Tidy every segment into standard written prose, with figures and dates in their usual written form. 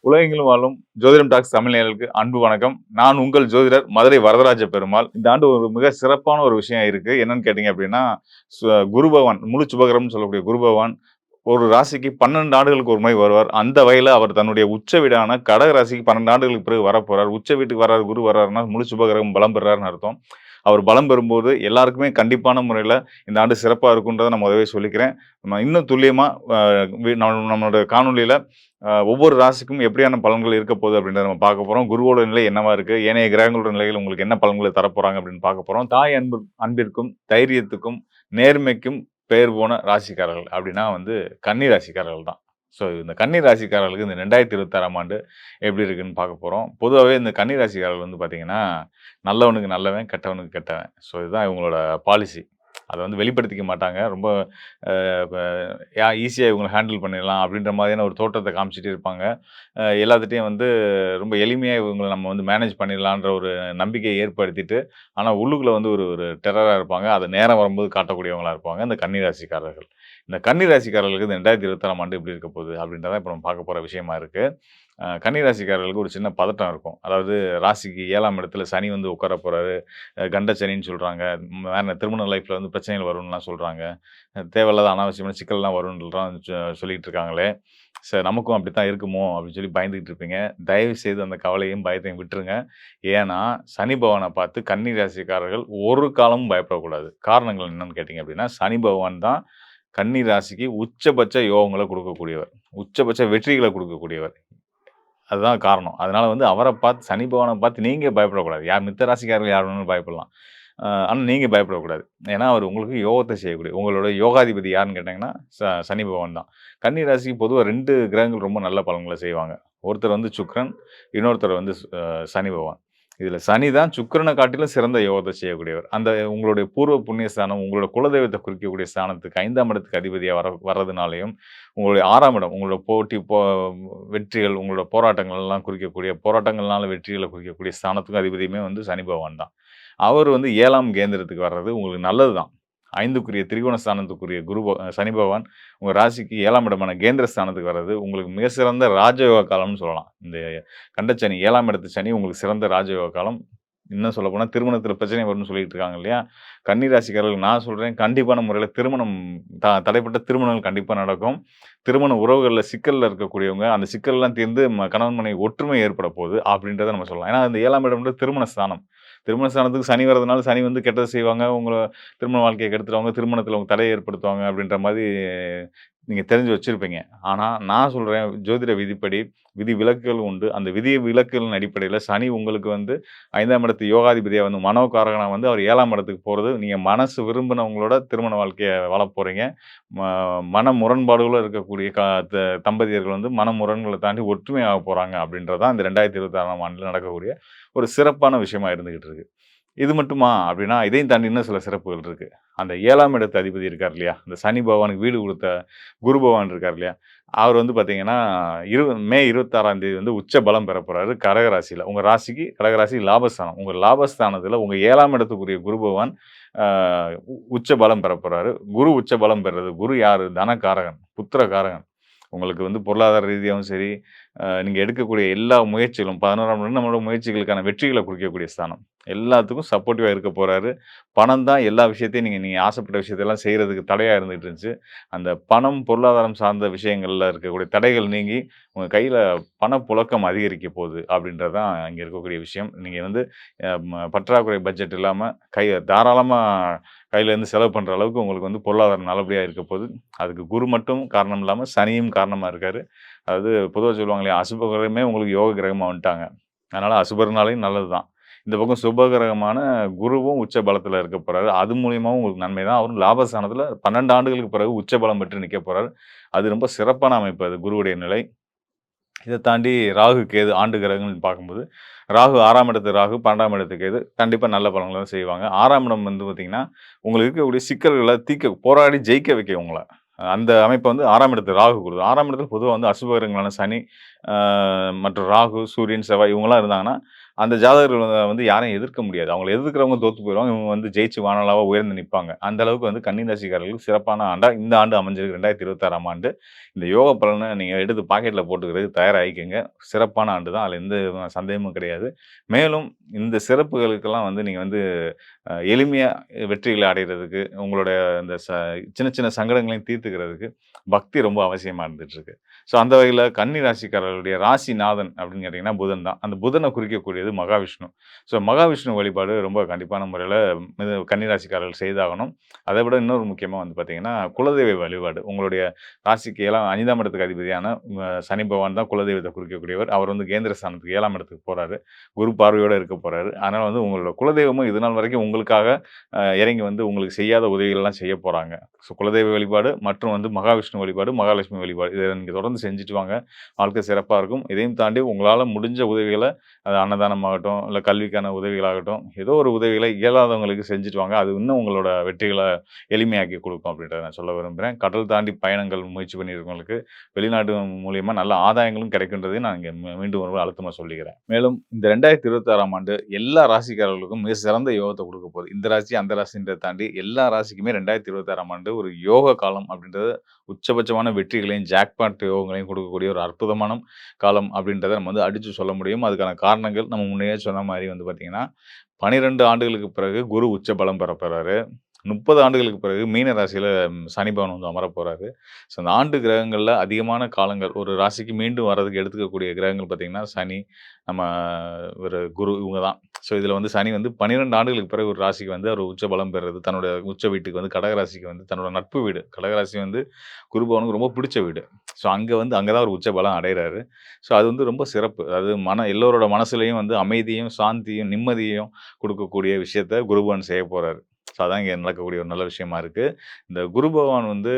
உலகெங்கிலும் வாழும் ஜோதிடம் டாக்ஸ் தமிழ் நேயர்களுக்கு அன்பு வணக்கம். நான் உங்கள் ஜோதிடர் மதுரை வரதராஜ பெருமாள். இந்த ஆண்டு ஒரு மிக சிறப்பான ஒரு விஷயம் இருக்கு. என்னன்னு கேட்டீங்க அப்படின்னா, குரு பகவான் முழு சுபகிரகம்னு சொல்லக்கூடிய குரு பகவான் ஒரு ராசிக்கு 12 ஆண்டுகளுக்கு ஒரு முறை வருவார். அந்த வகையில அவர் தன்னுடைய உச்ச வீடான கடக ராசிக்கு 12 ஆண்டுகளுக்கு பிறகு வரப்போறார். உச்ச வீட்டுக்கு வர்றாரு, குரு வர்றாருன்னா முழு சுபகிரகம் பலம் பெறாருன்னு அர்த்தம். அவர் பலம் பெறும்போது எல்லாருக்குமே கண்டிப்பான முறையில இந்த ஆண்டு சிறப்பா இருக்குன்றத நான் முதவே சொல்லிக்கிறேன். நம்ம இன்னும் துல்லியமா அ வி நம்மளோட காணொளியில ஒவ்வொரு ராசிக்கும் எப்படியான பலன்கள் இருக்க போகுது அப்படின்றத நம்ம பார்க்க போறோம். குருவோட நிலை என்னவா இருக்கு? ஏனைய கிரகங்களோட நிலைகள் உங்களுக்கு என்ன பலன்களை தரப்போறாங்க அப்படின்னு பார்க்க போறோம். தாய் அன்பிற்கும், தைரியத்துக்கும், நேர்மைக்கும் பெயர் போன ராசிக்காரர்கள் அப்படின்னா கன்னி ராசிக்காரர்கள் தான். ஸோ இந்த கன்னி ராசிக்காரர்களுக்கு இந்த 2026ஆம் ஆண்டு எப்படி இருக்குன்னு பார்க்க போறோம். பொதுவாவே இந்த கன்னி ராசிக்காரர்கள் பார்த்தீங்கன்னா, நல்லவனுக்கு நல்லவன், கெட்டவனுக்கு கெட்டவன். ஸோ இதுதான் இவங்களோட பாலிசி. அத வெளிப்படுத்திக்க மாட்டாங்க. ரொம்ப அ ப ஈஸியா இவங்கள ஹேண்டில் பண்ணிடலாம் அப்படின்ற மாதிரியான ஒரு தோற்றத்த காமிச்சுட்டே இருப்பாங்க. எல்லாத்துட்டயும் ரொம்ப எளிமையா இவங்கள நம்ம மேனேஜ் பண்ணிடலான்ற ஒரு நம்பிக்கைய ஏற்படுத்திட்டு, ஆனா உள்ளுக்குள்ள ஒரு ஒரு டெரரா இருப்பாங்க. அத நேரம் வரும்போது காட்டக்கூடியவங்களா இருப்பாங்க, இந்த கன்னி ராசிக்காரர்கள். இந்த கன்னி ராசிக்காரர்களுக்கு இந்த 2026ஆம் ஆண்டு எப்படி இருக்க போகுது அப்படின்றத இப்ப நம்ம பார்க்க போற விஷயமா இருக்கு. கன்னி ராசிக்காரர்களுக்கு ஒரு சின்ன பதட்டம் இருக்கும். அதாவது ராசிக்கு 7ஆம் இடத்துல சனி உட்கார போறாரு. கண்ட சனின்னு சொல்றாங்க. வேற திருமண லைஃப்ல பிரச்சனைகள் வரும்ன்லாம் சொல்றாங்க. தேவையில்லாத அனாவசியமான சிக்கல்லாம் வரும்ன்றலாம் சொல்லிட்டு இருக்காங்களே! நமக்கும் அப்படித்தான் இருக்குமோ! அப்படின்னு சொல்லி பயந்துகிட்டு இருப்பீங்க. தயவு செய்து அந்த கவலையும், பயத்தையும் விட்டுருங்க. ஏன்னா, சனி பகவான பார்த்து கன்னி ராசிக்காரர்கள் ஒரு காலமும் பயப்படக்கூடாது. காரணங்கள் என்னன்னு கேட்டீங்க அப்படின்னா, சனி பகவான் தான் கன்னி ராசிக்கு உச்சபட்ச யோகங்கள குடுக்கக்கூடியவர். உச்சபட்ச வெற்றிகள குடுக்கக்கூடியவர். அதுதான் காரணம். அதனால அவர பார்த்து சனி பகவான பார்த்து நீங்க பயப்படக்கூடாது. மித்த ராசிக்காரர்கள் யார் வேணாலும் பயப்படலாம். ஆனா நீங்க பயப்படக்கூடாது. ஏன்னா, அவர் உங்களுக்கு யோகத்த செய்யக்கூடிய உங்களோட யோகாதிபதி யாருன்னு கேட்டீங்கன்னா, சனி பகவான் தான். கன்னி ராசிக்கு பொதுவா 2 கிரகங்கள் ரொம்ப நல்ல பலன்கள செய்வாங்க. ஒருத்தர் சுக்கிரன், இன்னொருத்தர் சனி பகவான். இதுல சனி தான் சுக்கிரன காட்டிலும் சிறந்த யோகத்த செய்யக்கூடியவர். அந்த உங்களுடைய பூர்வ புண்ணிய ஸ்தானம், உங்களோட குலதெய்வத்த குறிக்கக்கூடிய ஸ்தானத்துக்கு 5ஆம் இடத்துக்கு அதிபதியா வர்றதுனாலயும், உங்களுடைய 6ஆம் இடம், உங்களோட வெற்றிகள், உங்களோட போராட்டங்கள்லாம் குறிக்கக்கூடிய போராட்டங்கள்னால வெற்றிகள குறிக்கக்கூடிய ஸ்தானத்துக்கும் அதிபதியுமே சனி பகவான் தான். அவர் 7ஆம் கேந்திரத்துக்கு வர்றது உங்களுக்கு நல்லது தான். 5க்குரிய திரிகோண ஸ்தானத்துக்குரிய சனி பகவான் உங்க ராசிக்கு 7ஆம் இடமான கேந்திர ஸ்தானத்துக்கு வர்றது உங்களுக்கு மிக சிறந்த ராஜயோக காலம்னு சொல்லலாம். இந்த கண்டசனி 7ஆம் இடத்து சனி உங்களுக்கு சிறந்த ராஜயோக காலம். இன்னும் சொல்லப்போனா திருமணத்தில பிரச்சனை வரும்னு சொல்லிட்டு இருக்காங்க இல்லையா? கன்னி ராசிக்காரர்களுக்கு நான் சொல்றேன், கண்டிப்பான முறையில திருமணம் தடைப்பட்ட திருமணங்கள் கண்டிப்பா நடக்கும். திருமண உறவுகள்ல சிக்கல்ல இருக்கக்கூடியவங்க, அந்த சிக்கல்லாம் தீர்ந்து கணவன் மனைவி ஒற்றுமை ஏற்பட போகுது அப்படின்றத நம்ம சொல்லலாம். ஏன்னா, இந்த 7ஆம் இடம்ன்றது திருமண ஸ்தானம். திருமண ஸ்தானத்துக்கு சனி வரதுனால சனி கெட்டது செய்வாங்க. உங்கள திருமண வாழ்க்கைய கெடுத்துருவாங்க. திருமணத்தில தடையை ஏற்படுத்துவாங்க அப்படின்ற மாரி நீங்க தெரிஞ்சு வச்சிருப்பீங்க. ஆனா, நான் சொல்றேன் ஜோதிட விதிப்படி விதிவிலக்குகள் உண்டு. அந்த விதிவிலக்குகளின் அடிப்படையில சனி உங்களுக்கு 5ஆம் இடத்து யோகாதிபதியா மனோகாரகனா அவர் 7ஆம் இடத்துக்கு போறது, நீங்க மனசு விரும்பினவங்களோட திருமண வாழ்க்கைய வாழப் போறீங்க. ம மன முரண்பாடுகள இருக்கக்கூடிய தம்பதியர்கள் மன முரண்கள தாண்டி ஒற்றுமையாக போறாங்க அப்படின்றது தான் இந்த 2026ஆம் ஆண்டுல நடக்கக்கூடிய ஒரு சிறப்பான விஷயமா இருந்துகிட்டு இருக்கு. இது மட்டுமா? அப்படின்னா, இதையும் தாண்டி இன்னும் சில சிறப்புகள் இருக்கு. அந்த 7ஆம் இடத்து அதிபதி இருக்கார் இல்லையா? அந்த சனி பகவானுக்கு வீடு குடுத்த குரு பகவான் இருக்கார் இல்லையா? அவர் பார்த்தீங்கன்னா, மே 26ஆம் தேதி உச்ச பலம் பெறப் போறாரு கடக ராசியில. உங்க ராசிக்கு கடகராசி லாபஸ்தானம். உங்க லாபஸ்தானத்தில உங்க 7ஆம் இடத்துக்குரிய குரு பகவான் அ உச்ச பலம் பெறப் போறாரு. குரு உச்ச பலம் பெறுறது. குரு யாரு? தனகாரகன், புத்திரகாரகன். உங்களுக்கு பொருளாதார ரீதியாவும் சரி, நீங்க எடுக்கக்கூடிய எல்லா முயற்சிகளும் 11ஆம் இடம் நம்மளோட முயற்சிகளுக்கான வெற்றிகள குறிக்கக்கூடிய ஸ்தானம். எல்லாத்துக்கும் சப்போர்ட்டிவா இருக்க போறாரு. பணம் தான் எல்லா விஷயத்தையும் நீங்க நீங்க ஆசைப்பட்ட விஷயத்தெல்லாம் செய்றதுக்கு தடையா இருந்துட்டு இருந்துச்சு. அந்த பணம், பொருளாதாரம் சார்ந்த விஷயங்கள்ல இருக்கக்கூடிய தடைகள் நீங்கி, உங்க கையில பணப்புழக்கம் அதிகரிக்க போகுது அப்படின்றது தான் இங்க இருக்கக்கூடிய விஷயம். நீங்க பற்றாக்குறை பட்ஜெட் இல்லாம தாராளமா கையிலேருந்து செலவு பண்ற அளவுக்கு உங்களுக்கு பொருளாதாரம் நல்லபடியா இருக்க போகுது. அதுக்கு குரு மட்டும் காரணம் இல்லாம சனியும் காரணமா இருக்காரு. அதாவது பொதுவா சொல்லுவாங்க இல்லையா? அசுப கிரகமே உங்களுக்கு யோக கிரகமா வந்துட்டாங்க. அதனால அசுபர்னாலயும் நல்லது தான். இந்த பக்கம் சுப கிரகமான குருவும் உச்ச பலத்துல இருக்க போறாரு. அது மூலியமாவும் உங்களுக்கு நன்மை தான். அவரும் லாபஸ்தானத்துல 12 ஆண்டுகளுக்கு பிறகு உச்ச பலம் பெற்று நிக்க போறாரு. அது ரொம்ப சிறப்பான அமைப்பு அது குருவுடைய நிலை. இத தாண்டி ராகு, கேது ஆண்டு கிரகங்கள்னு பார்க்கும்போது, ராகு 6ஆம் இடத்து ராகு, 12ஆம் இடத்து கேது கண்டிப்பா நல்ல பலன்கள தான் செய்வாங்க. 6ஆம் இடம் பார்த்தீங்கன்னா, உங்களுக்கு இருக்கக்கூடிய சிக்கல்கள போராடி ஜெயிக்க வைக்கும் உங்கள. அந்த அமைப்ப 6ஆம் இடத்து ராகு குடுக்கும். 6ஆம் இடத்துல பொதுவா அசுப கிரகங்களான சனி, மற்றும் ராகு, சூரியன், செவ்வாய் இவங்கலாம் இருந்தாங்கன்னா, அந்த ஜாதகர்கள் வந்து யாரையும் எதிர்க்க முடியாது. அவங்கள எதிர்க்கிறவங்க தோத்து போயிருவாங்க. இவங்க வந்து ஜெயிச்சு வானளாவா உயர்ந்து நிப்பாங்க. அந்த அளவுக்கு வந்து கன்னி ராசிக்காரர்களுக்கு சிறப்பான ஆண்டா இந்த ஆண்டு அமைஞ்சிருக்கு 2026ஆம் ஆண்டு. இந்த யோக பலன நீங்க எடுத்து பாக்கெட்ல போட்டுக்கிறதுக்கு தயாராகிக்கங்க. சிறப்பான ஆண்டு தான். அதுல எந்த விதமான சந்தேகமும் கிடையாது. மேலும் இந்த சிறப்புகளுக்கெல்லாம் வந்து நீங்க வந்து எளிமையா வெற்றிகளை அடையறதுக்கு, உங்களோட இந்த சின்ன சின்ன சங்கடங்களையும் தீர்த்துக்கிறதுக்கு பக்தி ரொம்ப அவசியமா இருந்துட்டு இருக்கு. ஸோ அந்த வகையில கன்னி ராசிக்காரர்களுடைய ராசிநாதன் அப்படின்னு கேட்டீங்கன்னா புதன் தான். அந்த புதன குறிக்கக்கூடியது மகாவிஷ்ணு. ஸோ மகாவிஷ்ணு வழிபாடு ரொம்ப கண்டிப்பான முறையில இது கன்னி ராசிக்காரர்கள் செய்தாகணும். அதை விட இன்னொரு முக்கியமா வந்து பார்த்தீங்கன்னா, குலதெய்வ வழிபாடு. உங்களுடைய ராசிக்கு 5ஆம் இடத்துக்கு அதிபதியான சனி பகவான் தான் குலதெய்வத்தை குறிக்கக்கூடியவர். அவர் வந்து கேந்திர ஸ்தானத்துக்கு 7ஆம் இடத்துக்கு போறாரு. குரு பார்வையோட இருக்க போறாரு. அதனால வந்து உங்களோட குலதெய்வமும் இதுநாள் வரைக்கும் உங்களுக்காக இறங்கி வந்து உங்களுக்கு செய்யாத உதவிகள்லாம் செய்ய போறாங்க. ஸோ குலதெய்வ வழிபாடு மற்றும் வந்து மகாவிஷ்ணு வழிபாடு, மகாலட்சுமி வழிபாடு. இத நீங்க தொடர்ந்து செஞ்சுட்டு வாங்க. வாழ்க்கை சிறப்பா இருக்கும். இதையும் தாண்டி உங்களால முடிஞ்ச உதவிகள அது அன்னதானமாகட்டும், இல்ல கல்விக்கான உதவிகளாகட்டும், ஏதோ ஒரு உதவிகள இயலாதவங்களுக்கு செஞ்சுட்டு வாங்க. அது இன்னும் உங்களோட வெற்றிகள எளிமையாக்கி குடுக்கும் அப்படின்றத நான் சொல்ல விரும்புறேன். கடல் தாண்டி பயணங்கள் முயற்சி பண்ணியிருக்கவங்களுக்கு வெளிநாடு மூலியமா நல்ல ஆதாயங்களும் கிடைக்குன்றதையும் நான் இங்க மீண்டும் ஒரு முறை அழுத்தமா சொல்லிக்கிறேன். மேலும் இந்த 2026ஆம் ஆண்டு எல்லா ராசிக்காரர்களுக்கும் மிக சிறந்த யோகத்த குடுக்க போகுது. இந்த ராசி, அந்த ராசின்றத தாண்டி எல்லா ராசிக்குமே 2026ஆம் ஆண்டு ஒரு யோக காலம் அப்படின்றது உச்சபட்சமான வெற்றிகளையும், ஜாக்பாட் யோகங்களையும் குடுக்கக்கூடிய ஒரு அற்புதமான காலம் அப்படின்றத நம்ம வந்து அடிச்சு சொல்ல முடியும். அதுக்கான காரணங்கள் நம்ம முன்னயே சொன்ன மாரி வந்து பார்த்தீங்கன்னா, 12 ஆண்டுகளுக்கு பிறகு குரு உச்ச பலம் பெறப் போறாரு. 30 ஆண்டுகளுக்கு பிறகு மீன ராசியில சனி பகவான் வந்து அமரப் போறாரு. ஸோ அந்த ஆண்டு கிரகங்கள்ல அதிகமான காலங்கள் ஒரு ராசிக்கு மீண்டும் வர்றதுக்கு எடுத்துக்கக்கூடிய கிரகங்கள் பார்த்தீங்கன்னா, சனி, நம்ம ஒரு குரு இவங்க தான். ஸோ இதில வந்து சனி வந்து 12 ஆண்டுகளுக்கு பிறகு ஒரு ராசிக்கு வந்து அவர் உச்ச பலம் பெறுறது. தன்னோட உச்ச வீட்டுக்கு வந்து கடக ராசிக்கு வந்து தன்னோட நட்பு வீடு. கடக ராசி வந்து குரு பகவானுக்கு ரொம்ப பிடிச்ச வீடு. ஸோ அங்க தான் அவர் உச்ச பலம் அடையறாரு. ஸோ அது வந்து ரொம்ப சிறப்பு. அதாவது எல்லோரோட மனசுலயும் வந்து அமைதியும், சாந்தியும், நிம்மதியையும் குடுக்கக்கூடிய விஷயத்த குரு பகவான் செய்யப் போறாரு. ஸோ அதான் இங்க நடக்கக்கூடிய ஒரு நல்ல விஷயமா இருக்கு. இந்த குரு பகவான் வந்து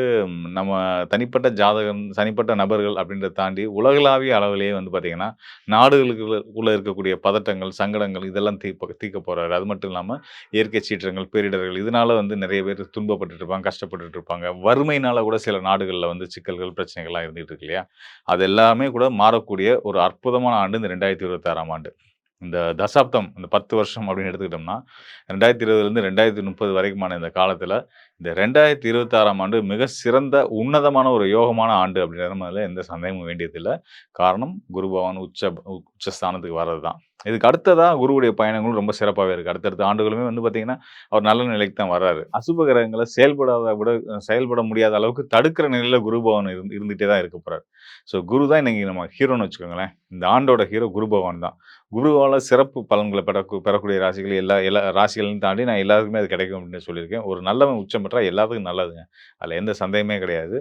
நம்ம தனிப்பட்ட ஜாதகம், தனிப்பட்ட நபர்கள் அப்படின்றத தாண்டி உலகளாவிய அளவிலேயே வந்து பார்த்தீங்கன்னா, நாடுகளுக்குள்ள இருக்கக்கூடிய பதட்டங்கள், சங்கடங்கள் இதெல்லாம் தீர்க்கப் போறாரு. அது மட்டும் இல்லாம இயற்கை சீற்றங்கள், பேரிடர்கள் இதனால வந்து நெறைய பேர் துன்பப்பட்டுட்டு இருப்பாங்க, கஷ்டப்பட்டுட்டு இருப்பாங்க. வறுமையினால கூட சில நாடுகள்ல வந்து சிக்கல்கள், பிரச்சனைகள்லாம் இருந்துட்டு இருக்கு இல்லையா? அது எல்லாமே கூட மாறக்கூடிய ஒரு அற்புதமான ஆண்டு இந்த 2026ஆம் ஆண்டு. இந்த தசாப்தம், இந்த 10 வருஷம் அப்படின்னு எடுத்துக்கிட்டோம்னா, 2020லேருந்து 2030 வரைக்குமான இந்த காலத்தில, இந்த 2026ஆம் ஆண்டு மிக சிறந்த உன்னதமான ஒரு யோகமான ஆண்டு அப்படின்றதுல எந்த சந்தேகமும் வேண்டியதில்ல. காரணம் குரு பகவான் உச்ச ஸ்தானத்துக்கு வர்றது தான். இதுக்கு அடுத்ததா குருவுடைய பயணங்களும் ரொம்ப சிறப்பாவே இருக்கு. அடுத்தடுத்த ஆண்டுகளுமே வந்து பார்த்தீங்கன்னா, அவர் நல்ல நிலைக்கு தான் வர்றாரு. அசுப கிரகங்கள செயல்பட முடியாத அளவுக்கு தடுக்கிற நிலையில குரு பகவான் இருந்துட்டே தான் இருக்க போறாரு. ஸோ குரு தான் இன்னைக்கு நம்ம ஹீரோன்னு வச்சுக்கோங்களேன். இந்த ஆண்டோட ஹீரோ குரு பகவான் தான். குருவால சிறப்பு பலன்கள பெறக்கூடிய ராசிகள் எல்லா எல்லா ராசிகளையும் தாண்டி நான் எல்லாருக்குமே அது கிடைக்கும் அப்படின்னு சொல்லியிருக்கேன். ஒரு நல்லவன் உச்சம் பெற்றா எல்லாத்துக்கும் நல்லதுங்க. அதுல எந்த சந்தேகமே கிடையாது.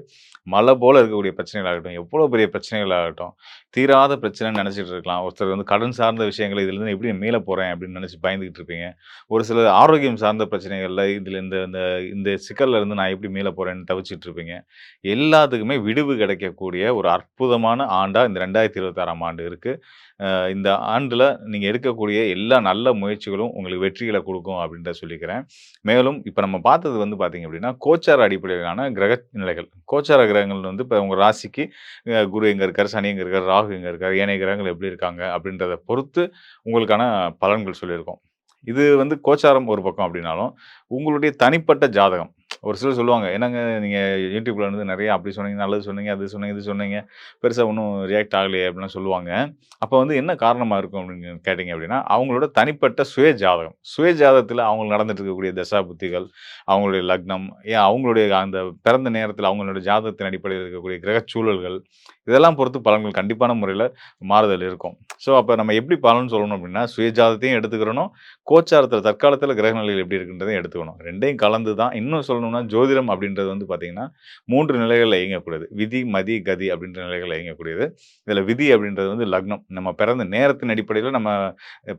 மலை போல இருக்கக்கூடிய பிரச்சனைகள் ஆகட்டும், எவ்வளோ பெரிய பிரச்சனைகள் ஆகட்டும், தீராத பிரச்சனைன்னு நெனச்சிட்டு இருக்கலாம். ஒருத்தர் வந்து கடன் சார்ந்த விஷயங்கள் இதுலருந்து எப்படி மீள போறேன் அப்படின்னு நெனச்சு பயந்துகிட்டு இருப்பீங்க. ஒரு சிலர் ஆரோக்கியம் சார்ந்த பிரச்சனைகள்ல இதுல இந்த இந்த இந்த சிக்கல்ல இருந்து நான் எப்படி மீள போறேன்னு தவிச்சிட்டு இருப்பீங்க. எல்லாத்துக்குமே விடிவு கிடைக்கக்கூடிய ஒரு அற்புதமான ஆண்டா இந்த 2026ஆம் ஆண்டு இருக்கு. இந்த ஆண்டுல நீங்க எடுக்கக்கூடிய எல்லா நல்ல முயற்சிகளும் உங்களுக்கு வெற்றிகள குடுக்கும் அப்படின்றத சொல்லிக்கிறேன். மேலும் இப்ப நம்ம பார்த்தது வந்து பார்த்தீங்க அப்படின்னா, கோச்சார அடிப்படையிலான கிரக நிலைகள். கோச்சார கிரகங்கள் வந்து இப்ப உங்க ராசிக்கு குரு எங்க இருக்காரு, சனி எங்க இருக்காரு, ராகு எங்க இருக்காரு, ஏனைய கிரகங்கள் எப்படி இருக்காங்க அப்படின்றத பொறுத்து உங்களுக்கான பலன்கள் சொல்லியிருக்கோம். இது வந்து கோச்சாரம் ஒரு பக்கம் அப்படின்னாலும், உங்களுடைய தனிப்பட்ட ஜாதகம். ஒரு சிலர் சொல்லுவாங்க, "என்னங்க நீங்க YouTubeல வந்து நெறைய அப்படி சொன்னீங்க, நல்லது சொன்னீங்க, அது சொன்னீங்க, இது சொன்னீங்க. பெருசா ஒண்ணும் ரியாக்ட் ஆகலையே!" அப்படிலாம் சொல்லுவாங்க. அப்ப வந்து என்ன காரணமா இருக்கும் அப்படின்னு கேட்டீங்க அப்படின்னா, அவங்களோட தனிப்பட்ட சுய ஜாதகம். சுய ஜாதகத்துல அவங்களுக்கு நடந்துட்டு இருக்கக்கூடிய தசா புத்திகள், அவங்களுடைய லக்னம், ஏன் அவங்களுடைய அந்த பிறந்த நேரத்துல அவங்களோட ஜாதகத்தின் அடிப்படையில் இருக்கக்கூடிய கிரகச் சூழல்கள், இதெல்லாம் பொறுத்து பலன்கள் கண்டிப்பான முறையில மாறுதல் இருக்கும். ஸோ, அப்ப நம்ம எப்படி பலன் சொல்லணும் அப்படின்னா, சுய ஜாதகத்தையும் எடுத்துக்கிறணும், கோச்சாரத்துல தற்காலத்துல கிரக நிலைகள் எப்படி இருக்குன்றதையும் எடுத்துக்கணும். 2யும் கலந்து தான் இன்னும் சொல்லணும்னா, ஜோதிடம் அப்படின்றது வந்து பார்த்தீங்கன்னா, 3 நிலைகள்ல இயங்கக்கூடியது. விதி, மதி, கதி அப்படின்ற நிலைகள்ல இயங்கக்கூடியது. இதுல விதி அப்படின்றது வந்து லக்னம். நம்ம பிறந்த நேரத்தின் அடிப்படையில நம்ம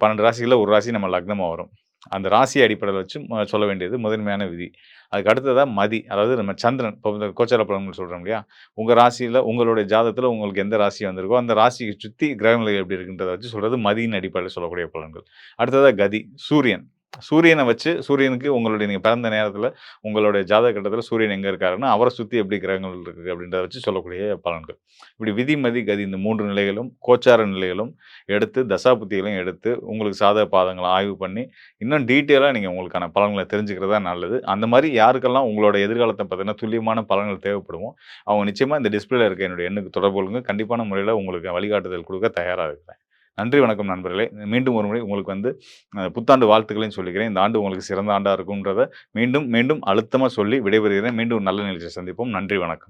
12 ராசிகள்ல ஒரு ராசி நம்ம லக்னமா வரும். அந்த ராசிய அடிப்படையில வச்சு சொல்ல வேண்டியது முதன்மையான விதி. அதுக்கு அடுத்ததா மதி. அதாவது நம்ம சந்திரன் இப்போ இந்த கோச்சார பலன்கள் சொல்றோம் இல்லையா? உங்க ராசியில உங்களுடைய ஜாதகத்துல உங்களுக்கு எந்த ராசி வந்திருக்கோ, அந்த ராசிய சுத்தி கிரக நிலைகள் எப்படி இருக்குன்றத வச்சு சொல்றது மதியின் அடிப்படையில சொல்லக்கூடிய பலன்கள். அடுத்ததா கதி, சூரியன். சூரியனை வச்சு சூரியனுக்கு உங்களுடைய நீங்க பிறந்த நேரத்தில, உங்களுடைய ஜாதக கட்டத்தில சூரியன் எங்க இருக்காருன்னா, அவர சுத்தி எப்படி கிரகங்கள் இருக்கு அப்படின்றத வச்சு சொல்லக்கூடிய பலன்கள். இப்படி விதி, மதி, கதி இந்த 3 நிலைகளும், கோச்சார நிலைகளும் எடுத்து, தசாபுத்திகளையும் எடுத்து, உங்களுக்கு சாதக பாதங்கள ஆய்வு பண்ணி, இன்னும் டீட்டெயிலா நீங்க உங்களுக்கான பலன்கள தெரிஞ்சுக்கிறது தான் நல்லது. அந்த மாரி யாருக்கெல்லாம் உங்களோட எதிர்காலத்த பார்த்தீங்கன்னா, துல்லியமான பலன்கள் தேவைப்படுமோ, அவங்க நிச்சயமா இந்த டிஸ்ப்ளேல இருக்க என்னுடைய எண்ணுக்கு தொடர்பு கொள்ளுங்க. கண்டிப்பான முறையில உங்களுக்கு வழிகாட்டுதல் குடுக்க தயாரா இருக்கிறேன். நன்றி, வணக்கம் நண்பர்களே. மீண்டும் ஒரு முறை உங்களுக்கு வந்து புத்தாண்டு வாழ்த்துக்களையும் சொல்லிக்கிறேன். இந்த ஆண்டு உங்களுக்கு சிறந்த ஆண்டா இருக்கும்ன்றத மீண்டும், மீண்டும் அழுத்தமா சொல்லி விடைபெறுகிறேன். மீண்டும் ஒரு நல்ல நிகழ்ச்சியில் சந்திப்போம். நன்றி, வணக்கம்.